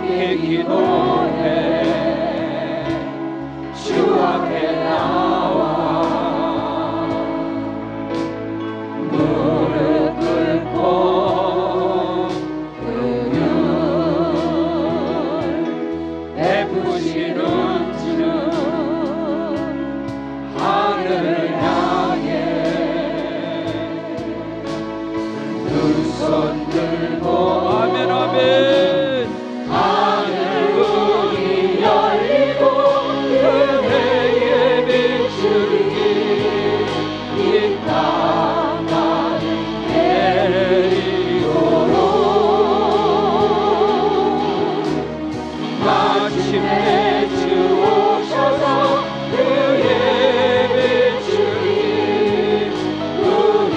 함께 기도해 주 앞에 나와 무릎 꿇고 은율 베푸시는 주 하늘을 향해 두 손 들고 아멘 아멘 하늘 문이 열리고 은혜의 빛줄기 이 땅까지 내리도록 마침내 주 오셔서 그의 빛줄기 우리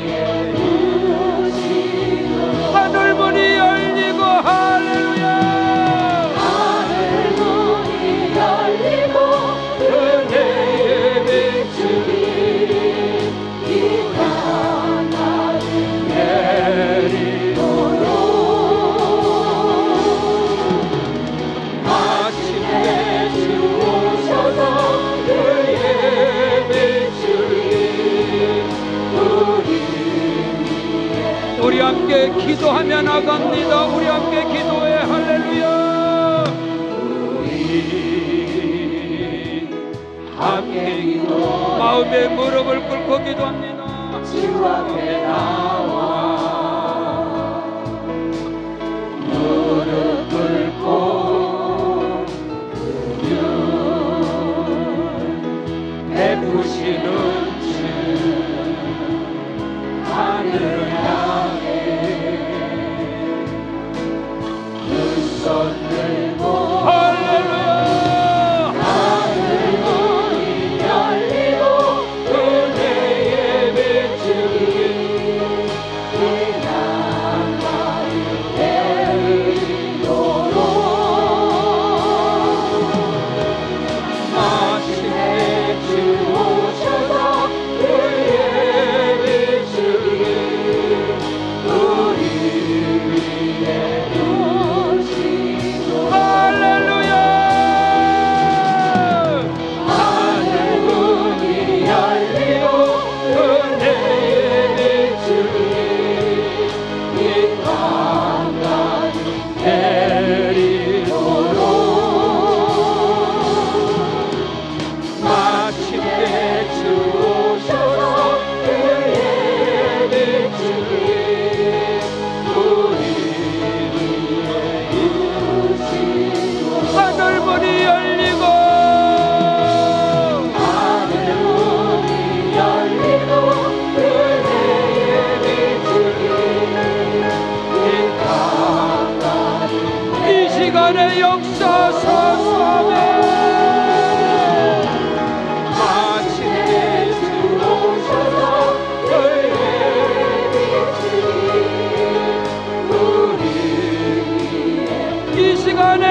위에 비추시도록 하늘 문이 열리고 할렐루야 하늘 문이 열리고 은혜의 빛줄기 이 땅까지 내리도록 마침내 주 오셔서 그의 빛줄기 우리 함께 기도하며 나갑니다. 우리 함께 기도해 할렐루야 우리 함께 기도 마음의 무릎을 꿇고 기도합니다. 주 앞에 나와 무릎 꿇고 은율 베푸시는 주 하늘을 향해 두 손 들고 할렐루야 하늘 문이 열리고 은혜의 빛줄기 이 땅까지 내리도록 마침내 주 오셔서 그의 빛줄기 우리 위에 비추시도록 할렐루야 하늘 문이 열리고 은혜의 빛줄기 이 땅까지 내리도록 마침내 주 오셔서 그의 빛줄기 우리 위에 비추시도록 하늘 문이 열리고 하늘 문이 열리고 은혜의 빛줄기 이 땅까지 이 시간에 역사하소서 마침내 주 오셔서 그의 빛줄기 우리 위에 이 시간에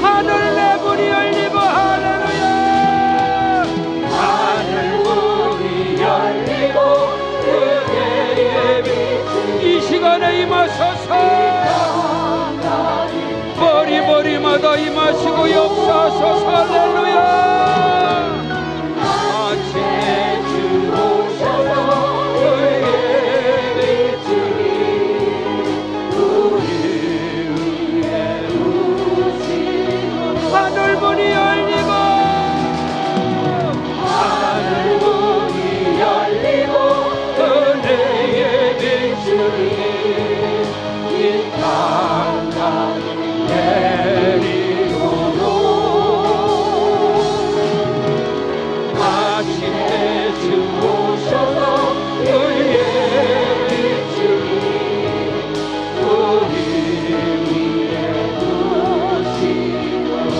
하늘의 문이 열리고 할렐루야 하늘 문이 열리고 은혜의 빛줄기 이 시간에 임하소서 머리마다 임하시고 역사하소서 할렐루야 마침내 주 오셔서 그의 빛줄기 우리 위에 비추시도록 하늘 문이 열리고 하늘 문이 열리고 은혜의 빛줄기 이 땅까지 내리도록 마침내 주 오셔서 그의 빛줄기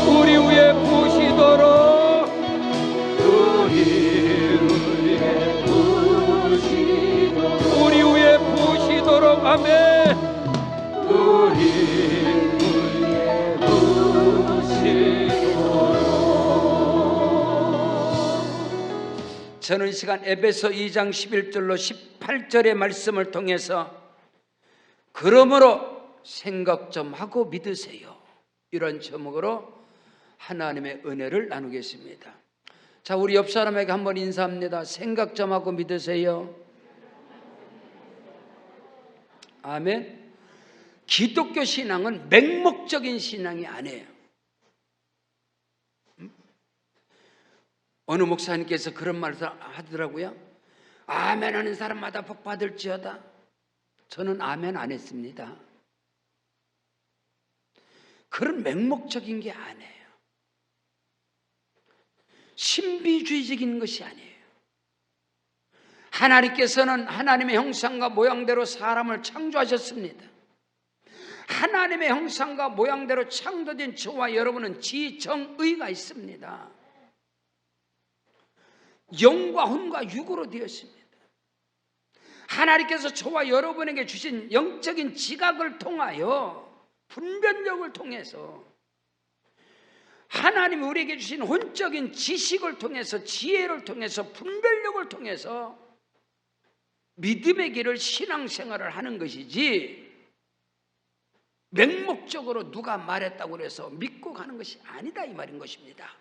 우리 위에 부으시도록 우리 위에 부으시도록 우리 위에 부으시도록 아멘 우리 저는 이 시간 에베소 2장 11절로 18절의 말씀을 통해서 그러므로 생각 좀 하고 믿으세요. 이런 제목으로 하나님의 은혜를 나누겠습니다. 자, 우리 옆 사람에게 한번 인사합니다. 생각 좀 하고 믿으세요. 아멘. 기독교 신앙은 맹목적인 신앙이 아니에요. 어느 목사님께서 그런 말을 하더라고요. 아멘 하는 사람마다 복 받을지어다. 저는 아멘 안 했습니다. 그런 맹목적인 게 아니에요. 신비주의적인 것이 아니에요. 하나님께서는 하나님의 형상과 모양대로 사람을 창조하셨습니다. 하나님의 형상과 모양대로 창조된 저와 여러분은 지정의가 있습니다. 영과 혼과 육으로 되었습니다. 하나님께서 저와 여러분에게 주신 영적인 지각을 통하여, 분별력을 통해서, 하나님이 우리에게 주신 혼적인 지식을 통해서, 지혜를 통해서, 분별력을 통해서 믿음의 길을 신앙생활을 하는 것이지, 맹목적으로 누가 말했다고 해서 믿고 가는 것이 아니다, 이 말인 것입니다.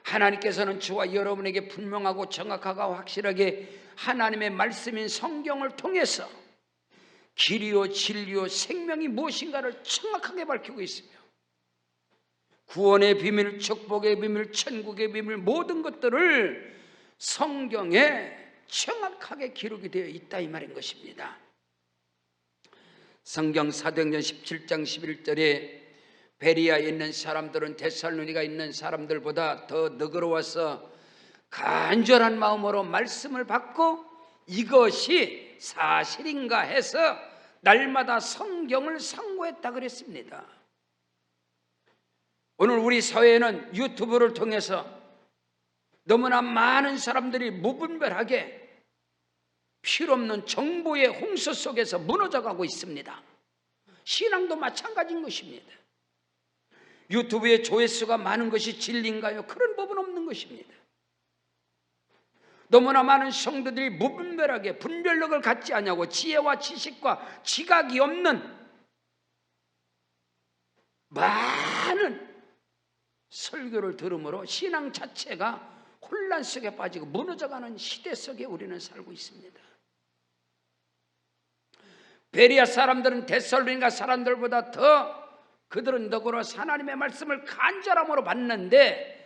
하나님께서는 저와 여러분에게 분명하고 정확하고 확실하게 하나님의 말씀인 성경을 통해서 길이요 진리요 생명이 무엇인가를 정확하게 밝히고 있으며, 구원의 비밀, 축복의 비밀, 천국의 비밀, 모든 것들을 성경에 정확하게 기록이 되어 있다, 이 말인 것입니다. 성경 사도행전 17장 11절에 베리아에 있는 사람들은 데살로니가에 있는 사람들보다 더 너그러워서 간절한 마음으로 말씀을 받고 이것이 사실인가 해서 날마다 성경을 상고했다 그랬습니다. 오늘 우리 사회에는 유튜브를 통해서 너무나 많은 사람들이 무분별하게 필요없는 정보의 홍수 속에서 무너져가고 있습니다. 신앙도 마찬가지인 것입니다. 유튜브에 조회수가 많은 것이 진리인가요? 그런 법은 없는 것입니다. 너무나 많은 성도들이 무분별하게 분별력을 갖지 않냐고 지혜와 지식과 지각이 없는 많은 설교를 들으므로 신앙 자체가 혼란 속에 빠지고 무너져가는 시대 속에 우리는 살고 있습니다. 베리아 사람들은 데살로니가 사람들보다 더 그들은 너그러워서 하나님의 말씀을 간절함으로 받는데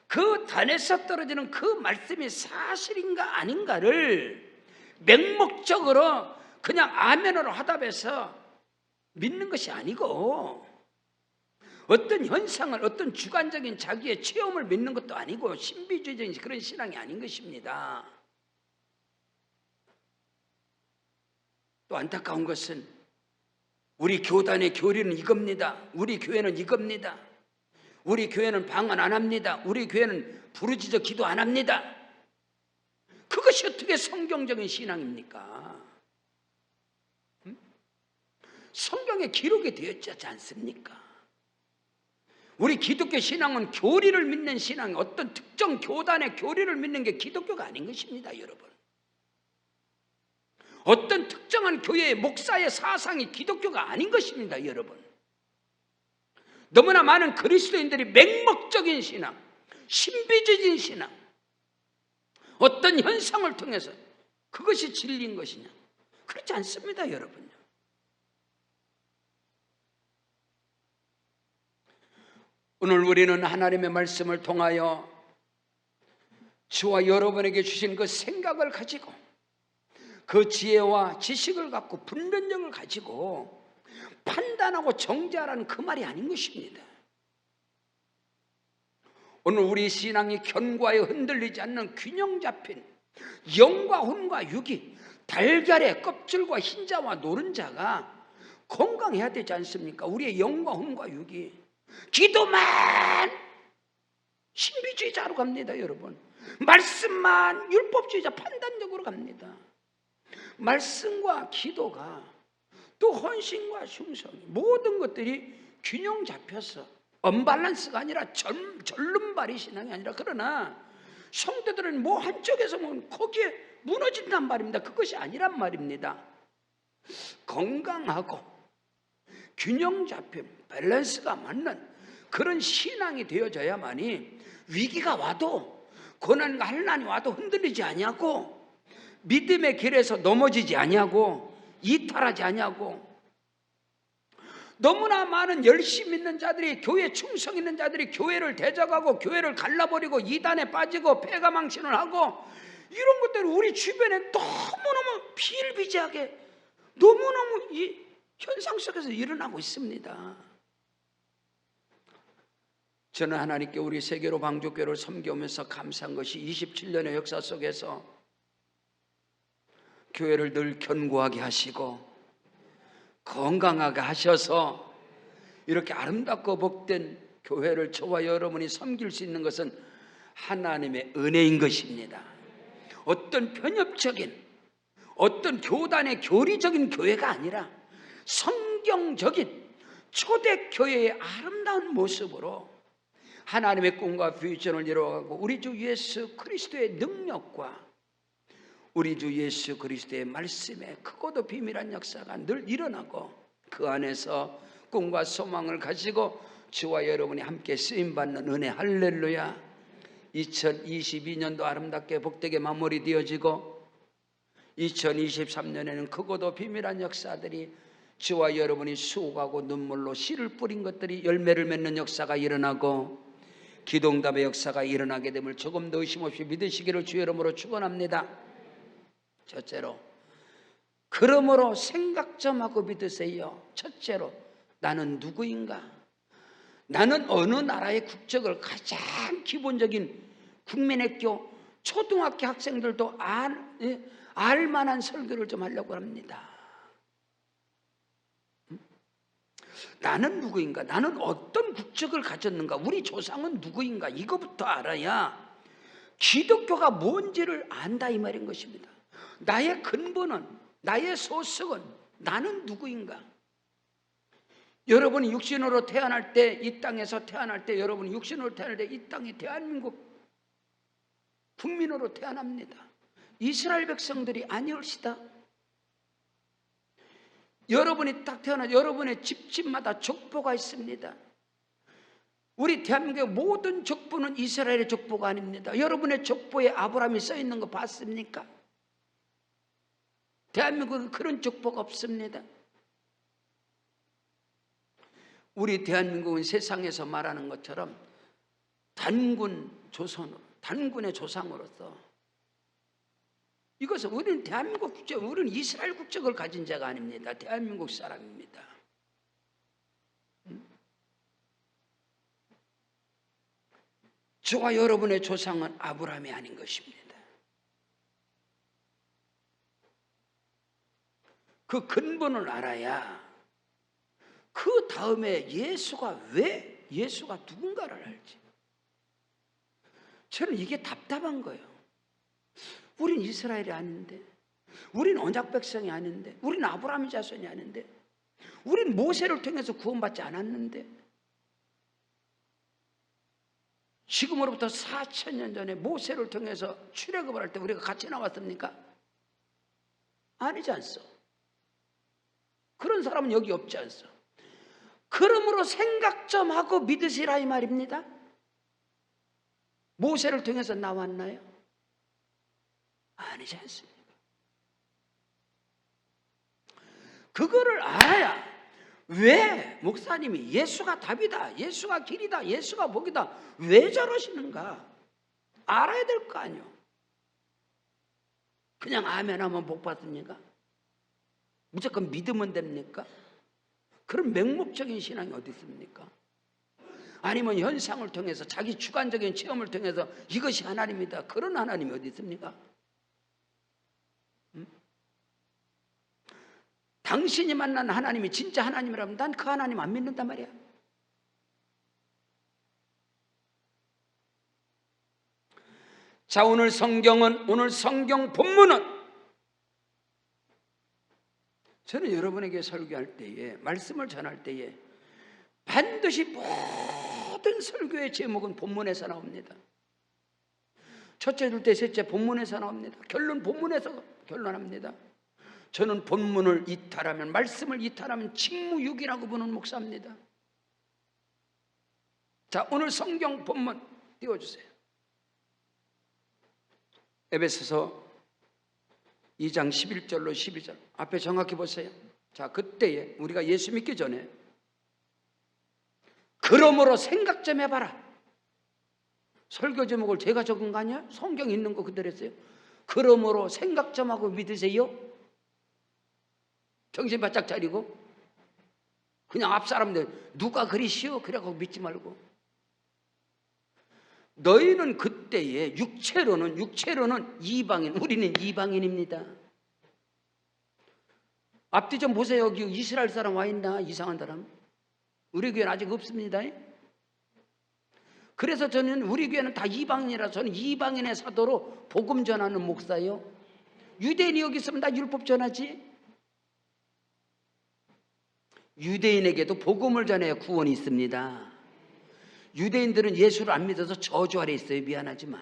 그 단에서 떨어지는 그 말씀이 사실인가 아닌가를 맹목적으로 그냥 아멘으로 화답해서 믿는 것이 아니고, 어떤 현상을, 어떤 주관적인 자기의 체험을 믿는 것도 아니고 신비주의적인 그런 신앙이 아닌 것입니다. 또 안타까운 것은 우리 교단의 교리는 이겁니다. 우리 교회는 이겁니다. 우리 교회는 방언 안 합니다. 우리 교회는 부르짖어 기도 안 합니다. 그것이 어떻게 성경적인 신앙입니까? 성경에 기록이 되어 있지 않습니까? 우리 기독교 신앙은 교리를 믿는 신앙이, 어떤 특정 교단의 교리를 믿는 게 기독교가 아닌 것입니다, 여러분. 어떤 특정한 교회의 목사의 사상이 기독교가 아닌 것입니다, 여러분. 너무나 많은 그리스도인들이 맹목적인 신앙, 신비주의적인 신앙, 어떤 현상을 통해서 그것이 진리인 것이냐? 그렇지 않습니다, 여러분요. 오늘 우리는 하나님의 말씀을 통하여 저와 여러분에게 주신 그 생각을 가지고, 그 지혜와 지식을 갖고 분별력을 가지고 판단하고 정죄하라는 그 말이 아닌 것입니다. 오늘 우리 신앙이 견고하여 흔들리지 않는 균형 잡힌 영과 혼과 육이, 달걀의 껍질과 흰자와 노른자가 건강해야 되지 않습니까? 우리의 영과 혼과 육이. 기도만 신비주의자로 갑니다, 여러분. 말씀만 율법주의자, 판단적으로 갑니다. 말씀과 기도가, 또 헌신과 충성이, 모든 것들이 균형 잡혀서 언밸런스가 아니라 절름발이 신앙이 아니라, 그러나 성도들은 뭐 한쪽에서 뭐 거기에 무너진단 말입니다. 그것이 아니란 말입니다. 건강하고 균형 잡힌 밸런스가 맞는 그런 신앙이 되어져야만이 위기가 와도 고난과 환난이 와도 흔들리지 아니하고 믿음의 길에서 넘어지지 아니하고 이탈하지 아니하고 너무나 많은 열심 있는 자들이 교회 충성 있는 자들이 교회를 대적하고 교회를 갈라버리고 이단에 빠지고 패가망신을 하고 이런 것들을 우리 주변에 너무너무 비일비재하게 너무너무 이 현상 속에서 일어나고 있습니다. 저는 하나님께 우리 세계로 방주교회를 섬겨오면서 감사한 것이 27년의 역사 속에서 교회를 늘 견고하게 하시고 건강하게 하셔서 이렇게 아름답고 복된 교회를 저와 여러분이 섬길 수 있는 것은 하나님의 은혜인 것입니다. 어떤 편협적인 어떤 교단의 교리적인 교회가 아니라 성경적인 초대교회의 아름다운 모습으로 하나님의 꿈과 비전을 이루어가고 우리 주 예수 그리스도의 능력과 우리 주 예수 그리스도의 말씀에 크고도 비밀한 역사가 늘 일어나고 그 안에서 꿈과 소망을 가지고 저와 여러분이 함께 쓰임받는 은혜 할렐루야. 2022년도 아름답게 복되게 마무리되어지고 2023년에는 크고도 비밀한 역사들이 저와 여러분이 수고하고 눈물로 씨를 뿌린 것들이 열매를 맺는 역사가 일어나고 기도응답의 역사가 일어나게 됨을 조금 더 의심 없이 믿으시기를 주의 이름으로 축원합니다. 첫째로, 그러므로 생각 좀 하고 믿으세요. 첫째로, 나는 누구인가? 나는 어느 나라의 국적을 가장 기본적인 국민학교 초등학교 학생들도 알 만한 설교를 좀 하려고 합니다. 나는 누구인가? 나는 어떤 국적을 가졌는가? 우리 조상은 누구인가? 이거부터 알아야 기독교가 뭔지를 안다 이 말인 것입니다. 나의 근본은, 나의 소속은 나는 누구인가? 여러분이 육신으로 태어날 때, 이 땅에서 태어날 때, 여러분이 육신으로 태어날 때 이 땅이 대한민국 국민으로 태어납니다. 이스라엘 백성들이 아니올시다. 여러분이 딱 태어나 여러분의 집집마다 족보가 있습니다. 우리 대한민국의 모든 족보는 이스라엘의 족보가 아닙니다. 여러분의 족보에 아브라함이 써 있는 거 봤습니까? 대한민국은 그런 족보가 없습니다. 우리 대한민국은 세상에서 말하는 것처럼 단군 조선으로, 단군의 조상으로서 이것은 우리는 대한민국 국적, 우리는 이스라엘 국적을 가진 자가 아닙니다. 대한민국 사람입니다. 저와 여러분의 조상은 아브라함이 아닌 것입니다. 그 근본을 알아야 그 다음에 예수가 왜 예수가 누군가를 알지. 저는 이게 답답한 거예요. 우린 이스라엘이 아닌데, 우린 언약 백성이 아닌데, 우린 아브라함의 자손이 아닌데, 우린 모세를 통해서 구원받지 않았는데, 지금으로부터 4,000년 전에 모세를 통해서 출애굽을 할 때 우리가 같이 나왔습니까? 아니지 않소. 그런 사람은 여기 없지 않소. 그러므로 생각 좀 하고 믿으시라 이 말입니다. 모세를 통해서 나왔나요? 아니지 않습니까? 그거를 알아야 왜 목사님이 예수가 답이다, 예수가 길이다, 예수가 복이다 왜 저러시는가 알아야 될 거 아니요. 그냥 아멘 하면 복 받습니까? 무조건 믿으면 됩니까? 그런 맹목적인 신앙이 어디 있습니까? 아니면 현상을 통해서 자기 주관적인 체험을 통해서 이것이 하나님이다, 그런 하나님이 어디 있습니까? 당신이 만난 하나님이 진짜 하나님이라면 난 그 하나님 안 믿는단 말이야. 자, 오늘 성경 본문은 저는 여러분에게 설교할 때에, 말씀을 전할 때에 반드시 모든 설교의 제목은 본문에서 나옵니다. 첫째, 둘째, 셋째 본문에서 나옵니다. 결론 본문에서 결론합니다. 저는 본문을 이탈하면, 말씀을 이탈하면 직무유기라고 보는 목사입니다. 자, 오늘 성경 본문 띄워주세요. 에베소서 2장 11절로 12절 앞에 정확히 보세요. 자, 그때에 우리가 예수 믿기 전에 그러므로 생각 좀 해봐라. 설교 제목을 제가 적은 거 아니야? 성경 있는 거 그대로 했어요. 그러므로 생각 좀 하고 믿으세요. 정신 바짝 차리고. 그냥 앞 사람들 누가 그리시오 그래갖고 믿지 말고. 너희는 그때에 육체로는 이방인, 우리는 이방인입니다. 앞뒤 좀 보세요. 여기 이스라엘 사람 와 있나? 이상한 사람. 우리 교회는 아직 없습니다. 그래서 저는 우리 교회는 다 이방인이라 저는 이방인의 사도로 복음 전하는 목사예요. 유대인이 여기 있으면 다 율법 전하지. 유대인에게도 복음을 전해야 구원이 있습니다. 유대인들은 예수를 안 믿어서 저주 아래 있어요. 미안하지만.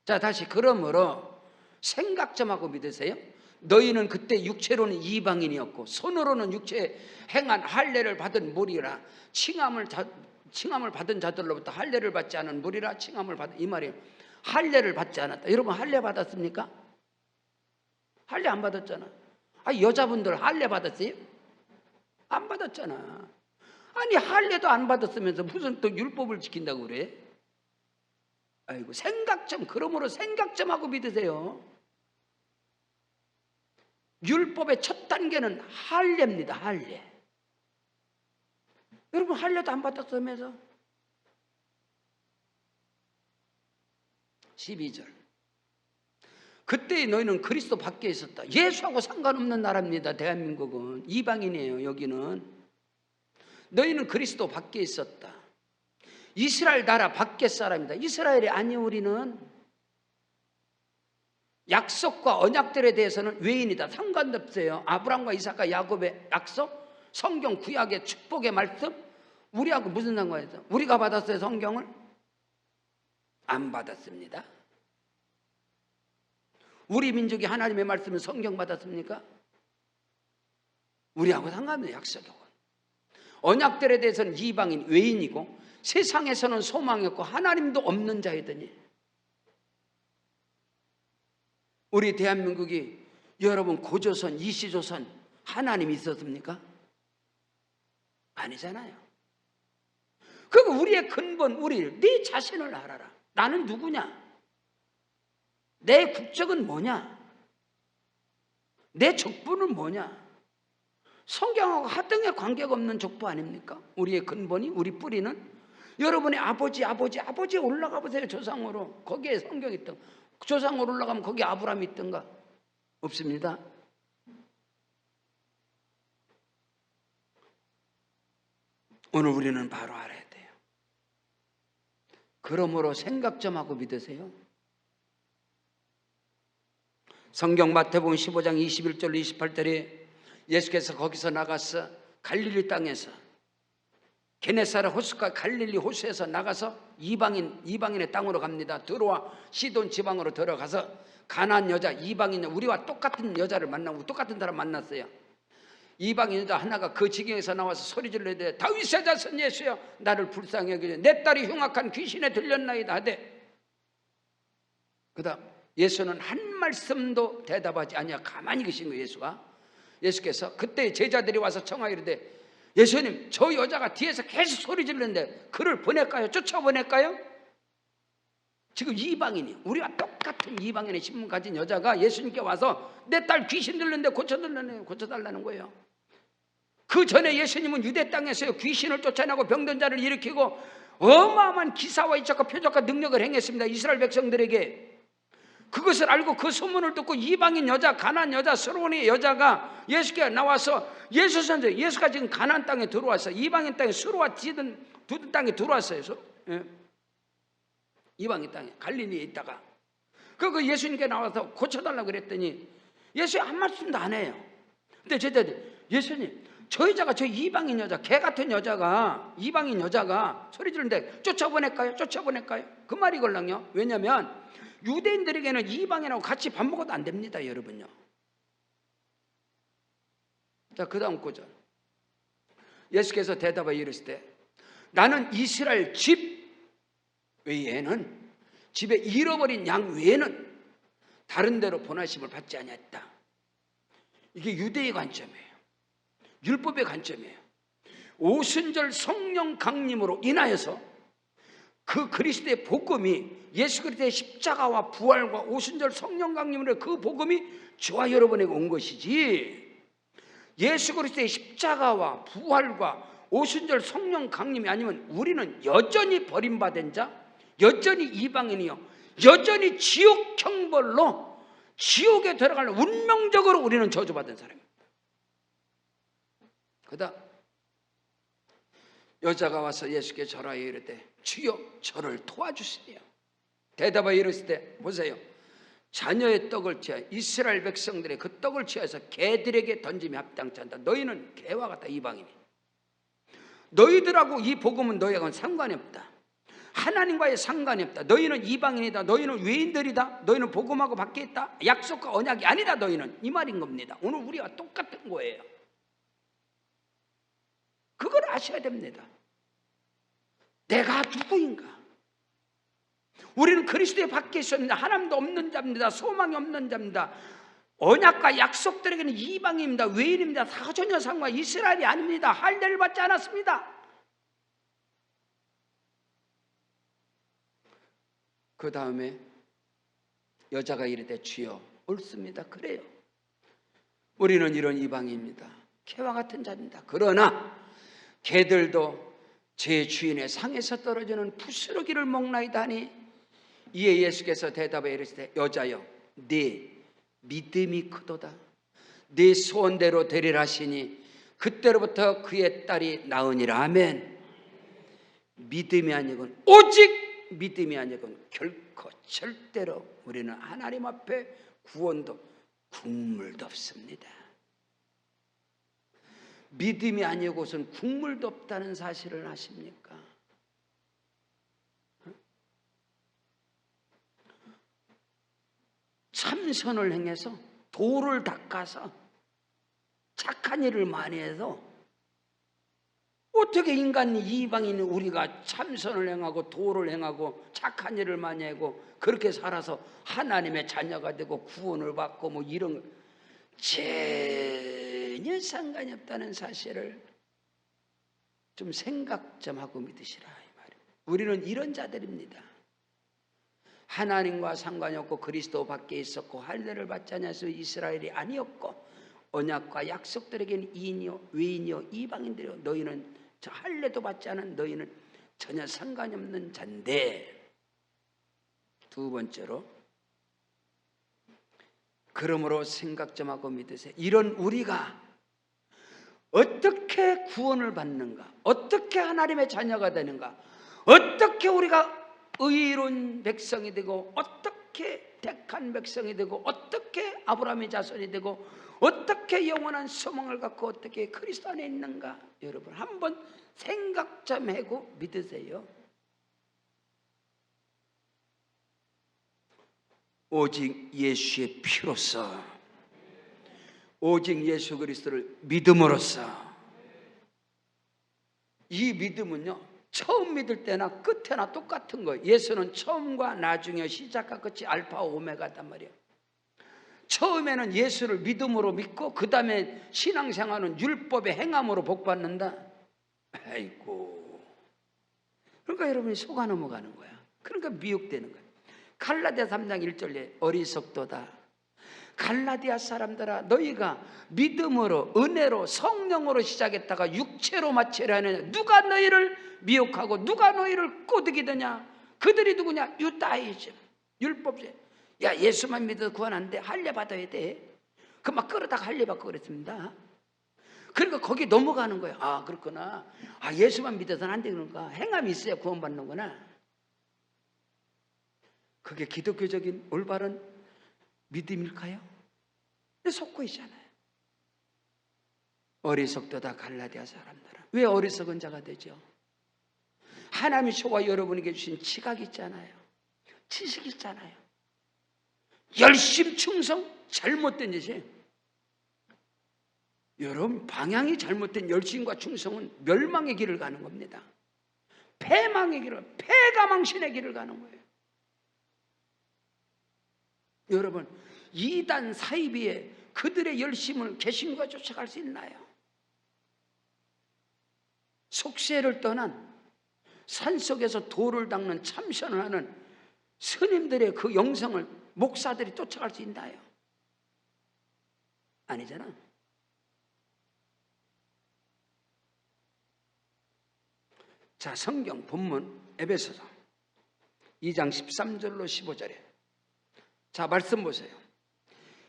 자, 다시 그러므로 생각 좀 하고 믿으세요. 너희는 그때 육체로는 이방인이었고 손으로는 육체에 행한 할례를 받은 무리라. 칭함을 받은 자들로부터 할례를 받지 않은 무리라. 칭함을 받은, 이 말이에요. 할례를 받지 않았다. 여러분 할례 받았습니까? 할례 안 받았잖아. 여자분들 할례 받았어요? 안 받았잖아. 아니 할례도 안 받았으면서 무슨 또 율법을 지킨다고 그래? 아이고, 그러므로 생각 좀 하고 믿으세요. 율법의 첫 단계는 할례입니다. 할례. 여러분 할례도 안 받았으면서. 12절 그때 너희는 그리스도 밖에 있었다. 예수하고 상관없는 나라입니다. 대한민국은 이방인이에요. 여기는 너희는 그리스도 밖에 있었다. 이스라엘 나라 밖에 사람이다. 이스라엘이 아니요. 우리는 약속과 언약들에 대해서는 외인이다. 상관도 없어요. 아브라함과 이삭과 야곱의 약속, 성경 구약의 축복의 말씀, 우리하고 무슨 상관이 있어? 우리가 받았어요? 성경을? 안 받았습니다. 우리 민족이 하나님의 말씀을 성경 받았습니까? 우리하고 상관없는 약속이고, 언약들에 대해서는 이방인, 외인이고, 세상에서는 소망이 없고 하나님도 없는 자이더니, 우리 대한민국이 여러분 고조선, 이시조선 하나님이 있었습니까? 아니잖아요. 그리고 우리의 근본, 네 자신을 알아라. 나는 누구냐? 내 국적은 뭐냐? 내 족보는 뭐냐? 성경하고 하등의 관계가 없는 족보 아닙니까? 우리의 근본이, 우리 뿌리는. 여러분의 아버지에 올라가 보세요. 조상으로. 거기에 성경이 있던. 조상으로 올라가면 거기 아브라함이 있던가? 없습니다. 오늘 우리는 바로 알아야 돼요. 그러므로 생각 좀 하고 믿으세요. 성경 마태복음 15장 21절 28절에 예수께서 거기서 나가서 갈릴리 땅에서 게네사렛 호수가 갈릴리 호수에서 나가서 이방인의 땅으로 갑니다. 들어와 시돈 지방으로 들어가서 가나안 여자, 이방인, 우리와 똑같은 여자를 만나고 똑같은 사람 만났어요. 이방인 여자 하나가 그 지경에서 나와서 소리 질러대, 다윗의 자손 예수여 나를 불쌍히 여기려. 내 딸이 흉악한 귀신에 들렸나이다 하되, 그 다음 예수는 한 말씀도 대답하지 아니야. 가만히 계신 거예요. 예수께서 그때 제자들이 와서 청하이르되, 예수님 저 여자가 뒤에서 계속 소리 지르는데 그를 보낼까요? 쫓아보낼까요? 지금 이방인이, 우리와 똑같은 이방인의 신분 가진 여자가 예수님께 와서 내 딸 귀신 들렸는데 고쳐달라는 거예요. 그 전에 예수님은 유대 땅에서 귀신을 쫓아내고 병든 자를 일으키고 어마어마한 기사와 이적과 표적과 능력을 행했습니다. 이스라엘 백성들에게. 그것을 알고 그 소문을 듣고 이방인 여자, 가나안 여자, 스로온의 여자가 예수께 나와서, 예수 선생, 예수가 지금 가나안 땅에 들어왔어요. 이방인 땅에 수로와 두든 땅에 들어왔어요. 예. 이방인 땅에 갈릴리에 있다가 그 예수님께 나와서 고쳐달라고 그랬더니 예수님 한 말씀도 안 해요. 근데 제자들이, 예수님 저 여자가, 저 이방인 여자, 개 같은 여자가, 이방인 여자가 소리 지르는데 쫓아보낼까요? 그 말이 걸랑요. 왜냐하면 유대인들에게는 이방인하고 같이 밥 먹어도 안 됩니다. 여러분요. 자, 그 다음 구절. 예수께서 대답하여 이르시되 나는 이스라엘 집 외에는, 집에 잃어버린 양 외에는 다른 데로 보내심을 받지 아니했다. 이게 유대의 관점이에요. 율법의 관점이에요. 오순절 성령 강림으로 인하여서 그 그리스도의 복음이, 예수 그리스도의 십자가와 부활과 오순절 성령 강림으로 그 복음이 저와 여러분에게 온 것이지, 예수 그리스도의 십자가와 부활과 오순절 성령 강림이 아니면 우리는 여전히 버림받은 자, 여전히 이방인이요, 여전히 지옥 형벌로 지옥에 들어갈 운명적으로 우리는 저주받은 사람입니다. 그다음 여자가 와서 예수께 절하여 이르되 주여 저를 도와주시며 대답하여 이르시되 보세요, 자녀의 떡을 취하여 이스라엘 백성들의 그 떡을 취해서 개들에게 던짐이 합당치 않다. 너희는 개와 같다. 이방인이, 너희들하고 이 복음은 너희하고는 상관이 없다. 하나님과의 상관이 없다. 너희는 이방인이다. 너희는 외인들이다. 너희는 복음하고 밖에 있다. 약속과 언약이 아니다. 너희는, 이 말인 겁니다. 오늘 우리가 똑같은 거예요. 그걸 아셔야 됩니다. 내가 누구인가? 우리는 그리스도의 밖에 있습니다. 하나님도 없는 자입니다. 소망이 없는 자입니다. 언약과 약속들에게는 이방인입니다. 외인입니다. 전혀 상관, 이스라엘이 아닙니다. 할례를 받지 않았습니다. 그 다음에 여자가 이르되 주여, 옳습니다. 그래요. 우리는 이런 이방인입니다. 개와 같은 자입니다. 그러나 개들도 제 주인의 상에서 떨어지는 부스러기를 먹나이다 하니, 이에 예수께서 대답하여 이르시되 여자여, 네 믿음이 크도다. 네 소원대로 되리라 하시니 그때로부터 그의 딸이 나으니라. 아멘. 믿음이 아니건, 오직 믿음이 아니건 결코 절대로 우리는 하나님 앞에 구원도 국물도 없습니다. 믿음이 아니고선 국물도 없다는 사실을 아십니까? 참선을 행해서 도를 닦아서 착한 일을 많이 해서 어떻게 인간 이방인 우리가 참선을 행하고 도를 행하고 착한 일을 많이 하고 그렇게 살아서 하나님의 자녀가 되고 구원을 받고 뭐 이런 거 전혀 상관이 없다는 사실을 좀 생각 좀 하고 믿으시라 이 말이에요. 우리는 이런 자들입니다. 하나님과 상관이 없고 그리스도 밖에 있었고 할례를 받지 않아서 이스라엘이 아니었고 언약과 약속들에게는 이인이요 외인이요 이방인들이요, 너희는 저 할례도 받지 않은 너희는 전혀 상관이 없는 자인데, 두 번째로 그러므로 생각 좀 하고 믿으세요. 이런 우리가 어떻게 구원을 받는가, 어떻게 하나님의 자녀가 되는가, 어떻게 우리가 의로운 백성이 되고 어떻게 택한 백성이 되고 어떻게 아브라함의 자손이 되고 어떻게 영원한 소망을 갖고 어떻게 그리스도 안에 있는가, 여러분 한번 생각 좀 하고 믿으세요. 오직 예수의 피로서, 오직 예수 그리스도를 믿음으로써. 이 믿음은요 처음 믿을 때나 끝에나 똑같은 거예요. 예수는 처음과 나중에 시작과 끝이 알파 오메가단 말이에요. 처음에는 예수를 믿음으로 믿고 그 다음에 신앙생활은 율법의 행함으로 복받는다. 아이고, 그러니까 여러분이 속아 넘어가는 거야. 그러니까 미혹되는 거야. 갈라디아 3장 1절에 어리석도다. 갈라디아 사람들아, 너희가 믿음으로 은혜로 성령으로 시작했다가 육체로 마치려 하느냐? 누가 너희를 미혹하고 누가 너희를 꼬드기더냐? 그들이 누구냐? 유다이즘, 율법주의. 야, 예수만 믿어도 구원 안 돼. 할례 받아야 돼. 그 막 끌어다가 할례 받고 그랬습니다. 그러니까 거기 넘어가는 거예요. 아, 그렇구나. 아, 예수만 믿어서는 안 되는가? 행함이 있어야 구원 받는구나. 그게 기독교적인 올바른 믿음일까요? 근데 속고 있잖아요. 어리석도다 갈라디아 사람들아. 왜 어리석은 자가 되죠? 하나님이 저와 여러분에게 주신 지각이 있잖아요. 지식이 있잖아요. 열심 충성, 잘못된 짓이에요. 여러분, 방향이 잘못된 열심과 충성은 멸망의 길을 가는 겁니다. 패망의 길을, 패가망신의 길을 가는 거예요. 여러분, 이단 사이비에 그들의 열심을 개신과 쫓아갈 수 있나요? 속세를 떠난 산속에서 돌을 닦는 참선을 하는 스님들의 그 영성을 목사들이 쫓아갈 수 있나요? 아니잖아. 자, 성경 본문 에베소서 2장 13절로 15절에 자, 말씀 보세요.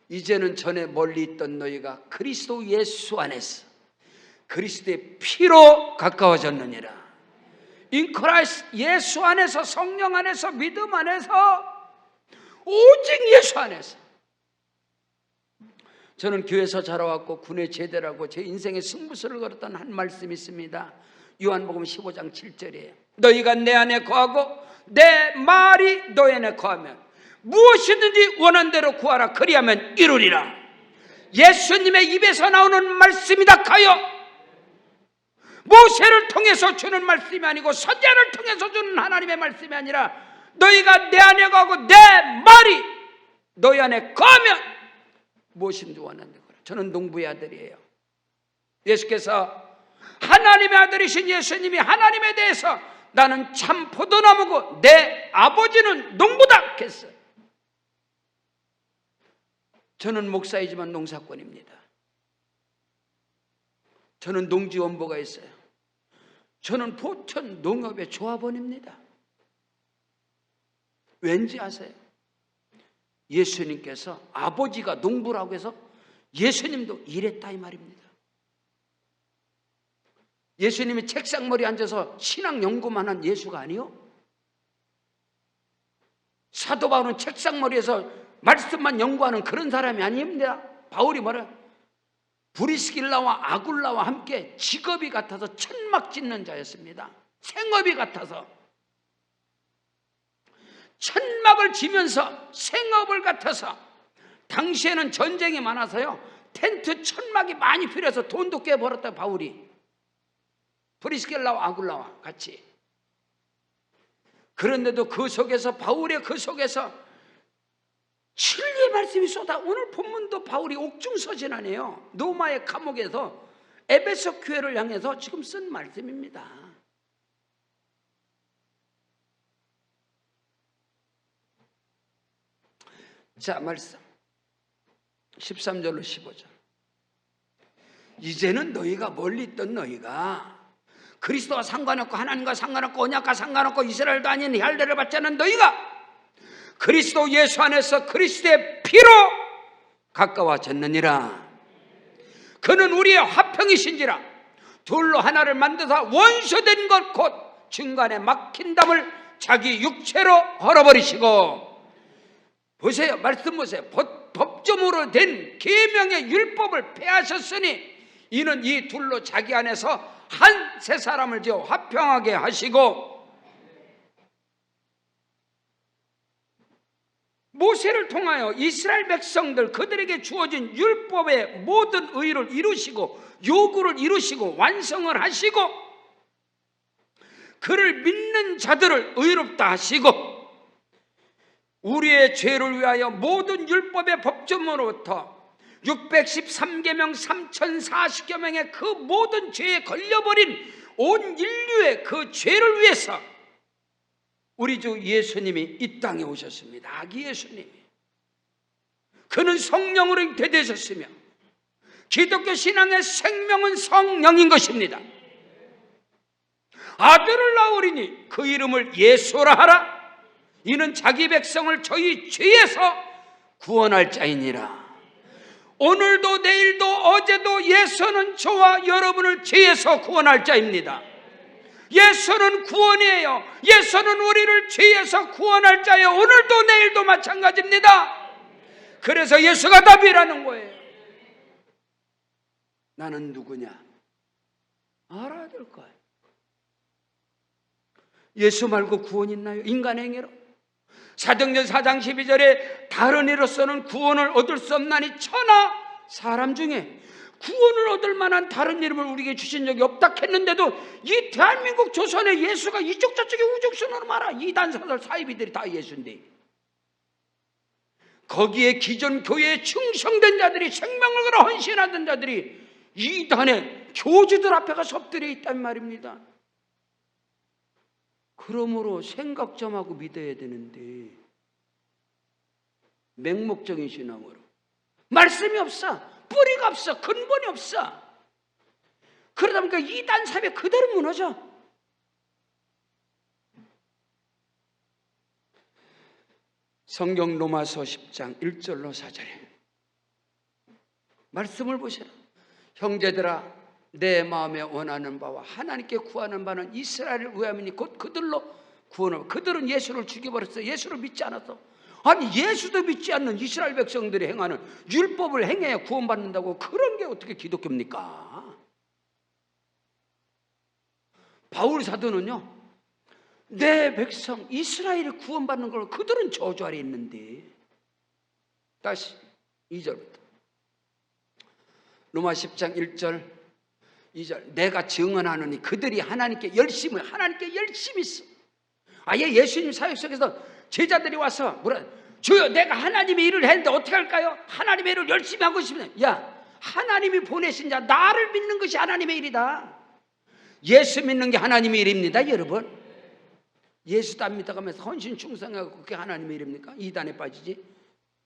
이제는 전에 멀리 있던 너희가 그리스도 예수 안에서 그리스도의 피로 가까워졌느니라. In Christ, 예수 안에서, 성령 안에서, 믿음 안에서, 오직 예수 안에서. 저는 교회에서 자라왔고 군에 제대하고 제 인생의 승부수를 걸었던 한 말씀이 있습니다. 요한복음 15장 7절이에요. 너희가 내 안에 거하고 내 말이 너희 안에 거하면 무엇이든지 원하는 대로 구하라. 그리하면 이루리라. 예수님의 입에서 나오는 말씀이다 가요. 모세를 통해서 주는 말씀이 아니고 선지자를 통해서 주는 하나님의 말씀이 아니라 너희가 내 안에 거하고 내 말이 너희 안에 거하면 무엇이든지 원하는 대로 구하라. 저는 농부의 아들이에요. 예수께서 하나님의 아들이신 예수님이 하나님에 대해서 나는 참 포도나무고 내 아버지는 농부다 했어요. 저는 목사이지만 농사꾼입니다. 저는 농지원보가 있어요. 저는 포천 농업의 조합원입니다. 왠지 아세요? 예수님께서 아버지가 농부라고 해서 예수님도 일했다 이 말입니다. 예수님이 책상머리에 앉아서 신학 연구만 한 예수가 아니요. 사도 바울은 책상머리에서 말씀만 연구하는 그런 사람이 아닙니다. 바울이 뭐라? 브리스길라와 아굴라와 함께 직업이 같아서 천막 짓는 자였습니다. 생업이 같아서 천막을 지면서 생업을 같아서, 당시에는 전쟁이 많아서요 텐트 천막이 많이 필요해서 돈도 꽤 벌었다. 바울이 브리스길라와 아굴라와 같이. 그런데도 그 속에서, 바울의 그 속에서 진리의 말씀이 쏟아. 오늘 본문도 바울이 옥중서신하네요. 로마의 감옥에서 에베소 교회를 향해서 지금 쓴 말씀입니다. 자, 말씀 13절로 15절. 이제는 너희가 멀리 있던 너희가, 그리스도와 상관없고 하나님과 상관없고 언약과 상관없고 이스라엘도 아닌 혈례를 받지 않은 너희가 그리스도 예수 안에서 그리스도의 피로 가까워졌느니라. 그는 우리의 화평이신지라 둘로 하나를 만드사 원수된 것 곧 중간에 막힌 담을 자기 육체로 헐어버리시고. 보세요, 말씀 보세요. 법조문으로 된 계명의 율법을 폐하셨으니 이는 이 둘로 자기 안에서 한 세 사람을 지어 화평하게 하시고, 모세를 통하여 이스라엘 백성들 그들에게 주어진 율법의 모든 의를 이루시고 요구를 이루시고 완성을 하시고, 그를 믿는 자들을 의롭다 하시고, 우리의 죄를 위하여 모든 율법의 법조문으로부터 613계명 3040여 명의 그 모든 죄에 걸려버린 온 인류의 그 죄를 위해서 우리 주 예수님이 이 땅에 오셨습니다. 아기 예수님이. 그는 성령으로 잉태되셨으며 기독교 신앙의 생명은 성령인 것입니다. 아들을 낳으리니 그 이름을 예수라 하라. 이는 자기 백성을 저희 죄에서 구원할 자이니라. 오늘도 내일도 어제도 예수는 저와 여러분을 죄에서 구원할 자입니다. 예수는 구원이에요. 예수는 우리를 죄에서 구원할 자예요. 오늘도 내일도 마찬가지입니다. 그래서 예수가 답이라는 거예요. 나는 누구냐? 알아야 될 거예요. 예수 말고 구원 있나요? 인간의 행위로? 사도행전 4장 12절에 다른 이로서는 구원을 얻을 수 없나니 천하 사람 중에 구원을 얻을 만한 다른 이름을 우리에게 주신 적이 없다 했는데도 이 대한민국 조선의 예수가 이쪽 저쪽에 우죽순으로 말아. 이단 사설 사이비들이 다 예수인데, 거기에 기존 교회에 충성된 자들이, 생명을 걸어 헌신하던 자들이 이단의 교주들 앞에 가서 엎드려 있단 말입니다. 그러므로 생각 좀 하고 믿어야 되는데, 맹목적인 신앙으로 말씀이 없어, 뿌리가 없어, 근본이 없어. 그러다 보니까 이단 사회 그대로 무너져. 성경 로마서 10장 1절로 4절에 말씀을 보시라. 형제들아, 내 마음에 원하는 바와 하나님께 구하는 바는 이스라엘을 위함이니 곧 그들로 구원을. 그들은 예수를 죽여버렸어. 예수를 믿지 않았어. 아니, 예수도 믿지 않는 이스라엘 백성들이 행하는 율법을 행해야 구원받는다고. 그런 게 어떻게 기독교입니까? 바울 사도는요, 내 백성 이스라엘이 구원받는 걸, 그들은 저주 아래 있는데. 다시 2절부터 로마 10장 1절 2절. 내가 증언하노니 그들이 하나님께 열심히 있어. 아예 예수님 사역 속에서 제자들이 와서 뭐라, 주여 내가 하나님의 일을 했는데 어떻게 할까요? 하나님의 일을 열심히 하고 싶으면, 야, 하나님이 보내신 자 나를 믿는 것이 하나님의 일이다. 예수 믿는 게 하나님의 일입니다, 여러분. 예수도 안 믿어가면서 헌신 충성하고 그게 하나님의 일입니까? 이단에 빠지지,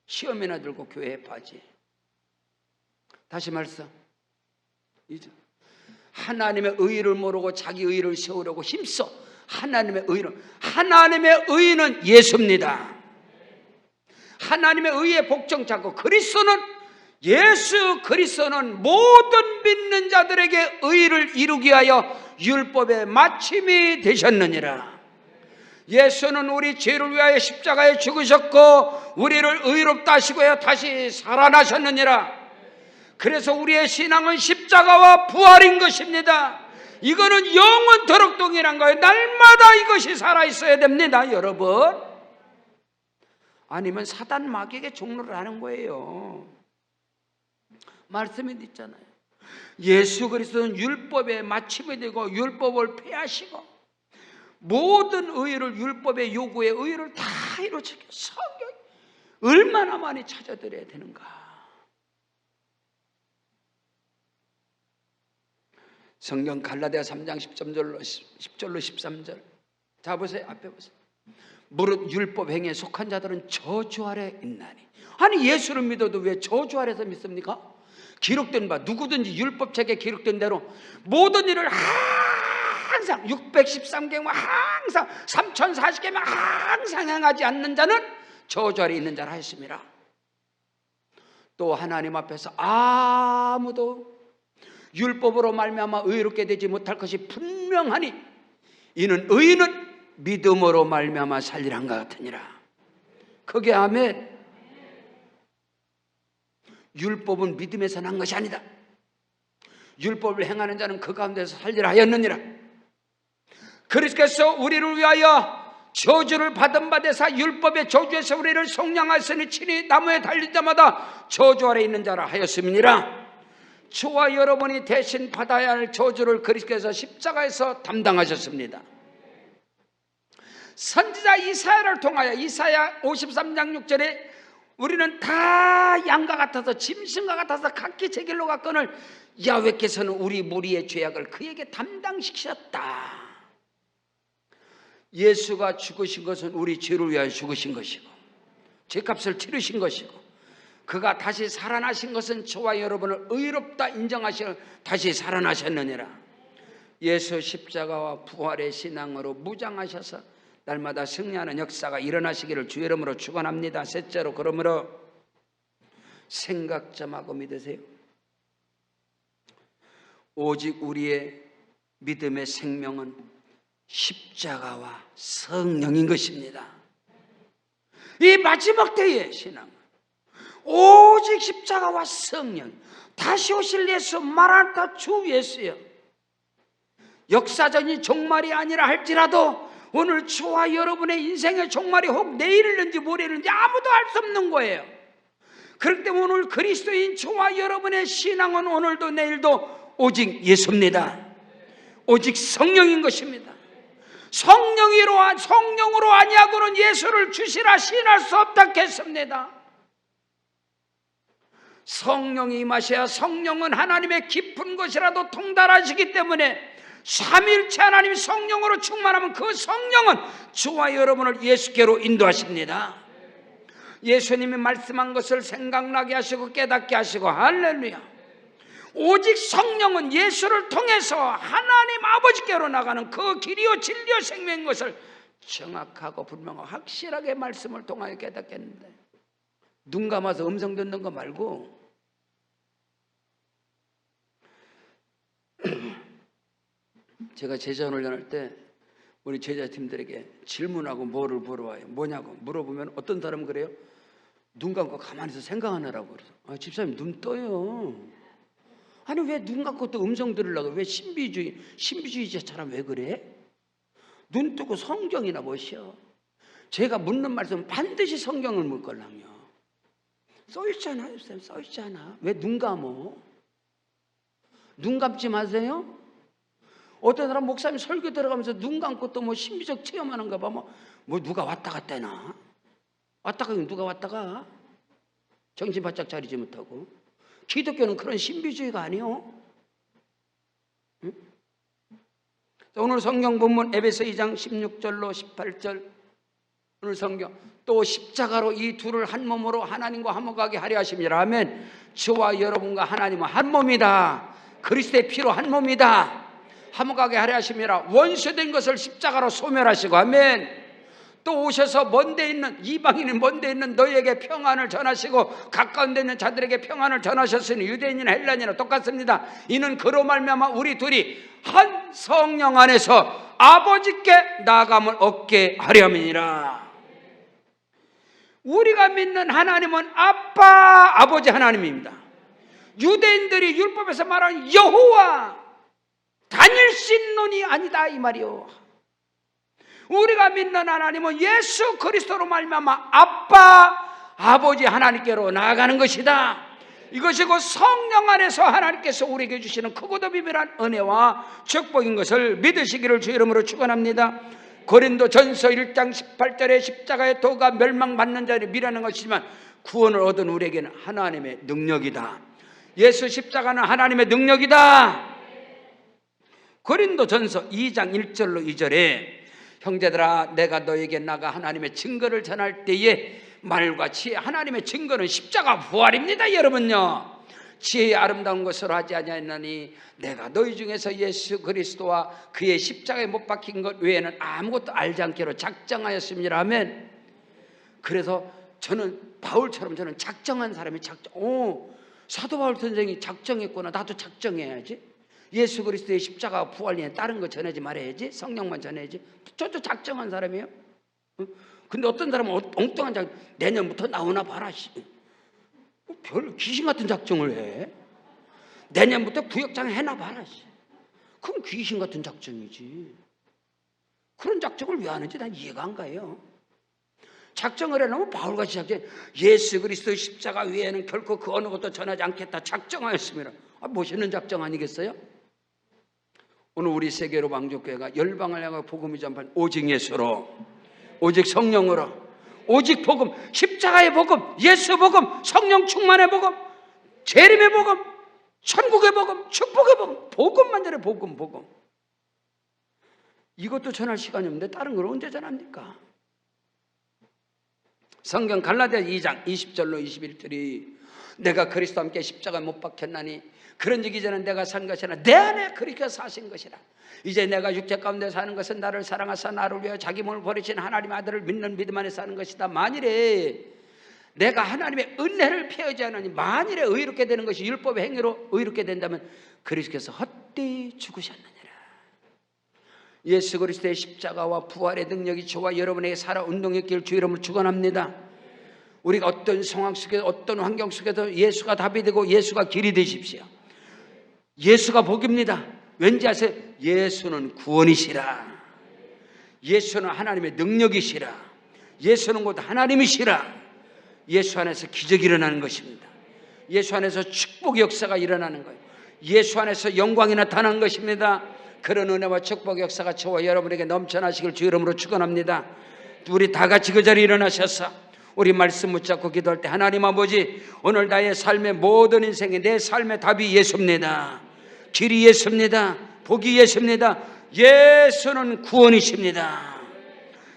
시험에나 들고 교회에 빠지. 다시 말씀, 이제 하나님의 의를 모르고 자기 의를 세우려고 힘써. 하나님의 의는 예수입니다. 하나님의 의의 복종자고, 예수 그리스도는 모든 믿는 자들에게 의를 이루기 위하여 율법의 마침이 되셨느니라. 예수는 우리 죄를 위하여 십자가에 죽으셨고 우리를 의롭다 하시고요 다시 살아나셨느니라. 그래서 우리의 신앙은 십자가와 부활인 것입니다. 이거는 영원토록 동일한 거예요. 날마다 이것이 살아있어야 됩니다, 여러분. 아니면 사단 마귀에게 종로를 하는 거예요. 말씀이 있잖아요. 예수 그리스도는 율법의 마침이 되고 율법을 폐하시고 모든 의를, 율법의 요구의 의를 다 이루시고, 성경이 얼마나 많이 찾아드려야 되는가. 성경 갈라디아 3장 10절로 13절. 자 보세요, 앞에 보세요. 무릇 율법 행위에 속한 자들은 저주 아래 있나니. 아니, 예수를 믿어도 왜 저주 아래서 믿습니까? 기록된 바, 누구든지 율법책에 기록된 대로 모든 일을 항상 613개명 항상 3040개명 항상 행하지 않는 자는 저주 아래 있는 자라 했습니다. 또 하나님 앞에서 아무도 율법으로 말미암아 의롭게 되지 못할 것이 분명하니 이는 의인은 믿음으로 말미암아 살리란 것 같으니라. 그게 아멘. 율법은 믿음에서 난 것이 아니다. 율법을 행하는 자는 그 가운데서 살리라 하였느니라. 그리스도께서 우리를 위하여 저주를 받은 바 되사 율법의 저주에서 우리를 속량하시니 친히 나무에 달린 자마다 저주 아래 있는 자라 하였음이니라. 저와 여러분이 대신 받아야 할 저주를 그리스도께서 십자가에서 담당하셨습니다. 선지자 이사야를 통하여 이사야 53장 6절에 우리는 다 양과 같아서 짐승과 같아서 각기 제 길로 갔거늘 야훼께서는 우리 무리의 죄악을 그에게 담당시키셨다. 예수가 죽으신 것은 우리 죄를 위하여 죽으신 것이고 죄값을 치르신 것이고, 그가 다시 살아나신 것은 저와 여러분을 의롭다 인정하시고 다시 살아나셨느니라. 예수 십자가와 부활의 신앙으로 무장하셔서 날마다 승리하는 역사가 일어나시기를 주의 이름으로 축원합니다. 셋째로, 그러므로 생각 좀 하고 믿으세요. 오직 우리의 믿음의 생명은 십자가와 성령인 것입니다. 이 마지막 때의 신앙, 오직 십자가와 성령, 다시 오실 예수, 마라나타 주 예수여. 역사적인 종말이 아니라 할지라도 오늘 저와 여러분의 인생의 종말이 혹 내일일는지 모레일는지 아무도 알 수 없는 거예요. 그렇기 때문에 오늘 그리스도인 저와 여러분의 신앙은 오늘도 내일도 오직 예수입니다. 오직 성령인 것입니다. 성령으로 아니하고는 예수를 주시라 시인할 수 없다 했습니다. 성령이 임하셔야 성령은 하나님의 깊은 것이라도 통달하시기 때문에 삼위일체 하나님 성령으로 충만하면 그 성령은 저와 여러분을 예수께로 인도하십니다. 예수님이 말씀한 것을 생각나게 하시고 깨닫게 하시고 할렐루야. 오직 성령은 예수를 통해서 하나님 아버지께로 나가는 그 길이요 진리요 생명인 것을 정확하고 분명하고 확실하게 말씀을 통하여 깨닫겠는데, 눈 감아서 음성 듣는 거 말고 제가 제자 훈련할 때 우리 제자팀들에게 질문하고 뭐를 물어봐요. 뭐냐고 물어보면 어떤 사람은 그래요. 눈 감고 가만히 있어 생각하느라고. 그래서 집사님 눈 떠요. 아니 왜 눈 감고 또 음성 들으려고, 왜 신비주의자처럼 왜 그래? 눈 뜨고 성경이나 보시오. 제가 묻는 말씀은 반드시 성경을 묻걸랑요. 써있잖아요. 써있잖아. 왜 눈 감어? 눈 감지 마세요. 어떤 사람 목사님 설교 들어가면서 눈 감고 또 뭐 신비적 체험하는가 봐. 뭐 누가 왔다 갔다 해나? 왔다 가면 누가 왔다 가? 정신 바짝 차리지 못하고. 기독교는 그런 신비주의가 아니요. 응? 오늘 성경 본문 에베소 2장 16절로 18절, 오늘 성경 또 십자가로 이 둘을 한 몸으로 하나님과 화목하게 하려 하심이라. 아멘. 저와 여러분과 하나님은 한 몸이다. 그리스도의 피로 한 몸이다. 화목하게 하려 하심이라. 원수된 것을 십자가로 소멸하시고. 아멘. 또 오셔서 먼데 있는 이방인이 먼데 있는 너희에게 평안을 전하시고 가까운 데 있는 자들에게 평안을 전하셨으니 유대인이나 헬라인이나 똑같습니다. 이는 그로 말미암아 우리 둘이 한 성령 안에서 아버지께 나아감을 얻게 하려 함이니라. 우리가 믿는 하나님은 아빠, 아버지 하나님입니다. 유대인들이 율법에서 말하는 여호와 다닐신론이 아니다 이 말이요. 우리가 믿는 하나님은 예수 그리스도로 말미암아 아빠, 아버지 하나님께로 나아가는 것이다. 이것이 곧 성령 안에서 하나님께서 우리에게 주시는 크고도 비밀한 은혜와 축복인 것을 믿으시기를 주 이름으로 축원합니다. 고린도전서 1장 18절에 십자가의 도가 멸망받는 자를 미라는 것이지만 구원을 얻은 우리에게는 하나님의 능력이다. 예수 십자가는 하나님의 능력이다. 고린도전서 2장 1절로 2절에 형제들아 내가 너에게 나가 하나님의 증거를 전할 때에 말과 지혜, 하나님의 증거는 십자가 부활입니다. 여러분요, 지혜의 아름다운 것으로 하지 아니하였나니 내가 너희 중에서 예수 그리스도와 그의 십자가에 못 박힌 것 외에는 아무것도 알지 않기로 작정하였습니다. 아멘. 그래서 저는 바울처럼 저는 작정한 사람이 사도 바울 선생이 작정했구나. 나도 작정해야지. 예수 그리스도의 십자가 부활에 다른 거 전하지 말아야지. 성령만 전해야지. 저도 작정한 사람이에요. 근데 어떤 사람은 엉뚱한 작 내년부터 나오나 봐라. 별 귀신 같은 작정을 해. 내년부터 구역장 해나 봐라. 그럼 귀신 같은 작정이지. 그런 작정을 왜 하는지 난 이해가 안 가요. 작정을 해놓으면 바울같이 작정, 예수 그리스도의 십자가 외에는 결코 그 어느 것도 전하지 않겠다 작정하였습니다. 멋있는 작정 아니겠어요? 오늘 우리 세계로 왕족교회가 열방을 향하여 복음을 전파한 오직 예수로, 오직 성령으로, 오직 복음, 십자가의 복음, 예수 복음, 성령 충만의 복음, 재림의 복음, 천국의 복음, 축복의 복음, 복음만 전해. 복음. 이것도 전할 시간이 없는데 다른 걸 언제 전합니까? 성경 갈라디아 2장 20절로 21절이 내가 그리스도와 함께 십자가에 못 박혔나니 그런즉 이제는 내가 산 것이 아니라 내 안에 그리스도께서 사신 것이라. 이제 내가 육체 가운데 사는 것은 나를 사랑하사 나를 위하여 자기 몸을 버리신 하나님의 아들을 믿는 믿음 안에 사는 것이다. 만일에 내가 하나님의 은혜를 폐하지 않으니 만일에 의롭게 되는 것이 율법의 행위로 의롭게 된다면 그리스도께서 헛되이 죽으셨느니라. 예수 그리스도의 십자가와 부활의 능력이 저와 여러분에게 살아 운동했기를 주 이름으로 축원합니다. 우리가 어떤 상황 속에 어떤 환경 속에서 예수가 답이 되고 예수가 길이 되십시오. 예수가 복입니다. 왠지 아세요? 예수는 구원이시라. 예수는 하나님의 능력이시라. 예수는 곧 하나님이시라. 예수 안에서 기적이 일어나는 것입니다. 예수 안에서 축복 역사가 일어나는 거예요. 예수 안에서 영광이 나타나는 것입니다. 그런 은혜와 축복 역사가 저와 여러분에게 넘쳐나시길 주 이름으로 축원합니다. 우리 다 같이 그 자리에 일어나셔서 우리 말씀 붙잡고 기도할 때, 하나님 아버지, 오늘 나의 삶의 모든 인생에 내 삶의 답이 예수입니다. 길이 예수입니다. 복이 예수입니다. 예수는 구원이십니다.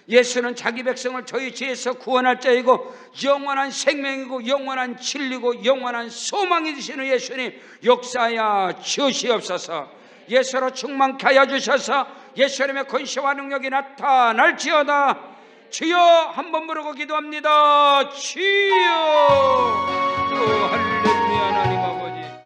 예수는 자기 백성을 저희 죄에서 구원할 자이고 영원한 생명이고 영원한 진리고 영원한 소망이 되시는 예수님, 역사하여 주시옵소서. 예수로 충만케 하여 주셔서 예수님의 권세와 능력이 나타날지어다. 주여, 한번 부르고 기도합니다. 주여. 할렐루야. 하나님